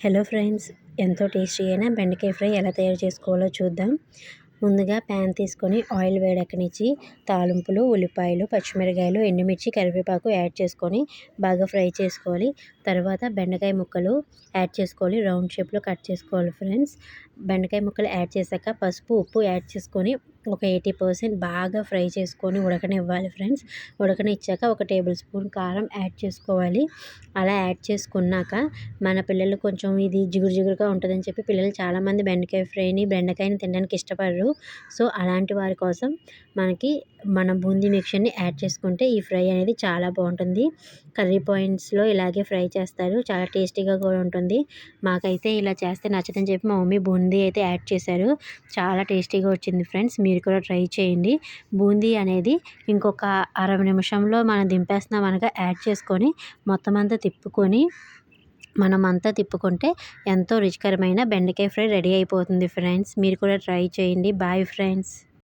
Hello friends, ఎంతో tasty అయిన బెండకాయ ఫ్రై ఎలా తయారు చేసుకోవాలో చూద్దాం. ముందుగా ప్యాన్ తీసుకొని ఆయిల్ వేడెక్కనిచ్చి తాలింపులు, ఉల్లిపాయలు, పచ్చిమిరకాయలు, ఎండుమిర్చి, కరివేపాకు యాడ్ చేసుకొని బాగా ఫ్రై చేసుకోవాలి. తర్వాత బెండకాయ ముక్కలు యాడ్ చేసుకోవాలి. రౌండ్ షేప్లో కట్ చేసుకోవాలి ఫ్రెండ్స్. బెండకాయ ముక్కలు యాడ్ చేశాక పసుపు, ఉప్పు యాడ్ చేసుకొని ఒక 80% బాగా ఫ్రై చేసుకొని ఉడకనివ్వాలి ఫ్రెండ్స్. ఉడకనిచ్చాక ఒక టేబుల్ స్పూన్ కారం యాడ్ చేసుకోవాలి. అలా యాడ్ చేసుకున్నాక మన పిల్లలు కొంచెం ఇది జిగురు జిగురుగా ఉంటుందని చెప్పి పిల్లలు చాలామంది బెండకాయని తినడానికి ఇష్టపడరు. సో అలాంటి వారి కోసం మన బూందీ మిక్చర్ని యాడ్ చేసుకుంటే ఈ ఫ్రై అనేది చాలా బాగుంటుంది. కర్రీ పాయింట్స్లో ఇలాగే ఫ్రై చేస్తారు, చాలా టేస్టీగా కూడా ఉంటుంది. మాకైతే ఇలా చేస్తే నచ్చదని చెప్పి మా మమ్మీ బూందీ అయితే యాడ్ చేశారు. చాలా టేస్టీగా వచ్చింది ఫ్రెండ్స్, మీరు కూడా ట్రై చేయండి. బూందీ అనేది ఇంకొక 60 నిమిషంలో మనం దింపేస్తున్నాం అనగా యాడ్ చేసుకొని మొత్తం అంతా తిప్పుకుంటే ఎంతో రుచికరమైన బెండకాయ ఫ్రై రెడీ అయిపోతుంది ఫ్రెండ్స్. మీరు కూడా ట్రై చేయండి. Bye friends.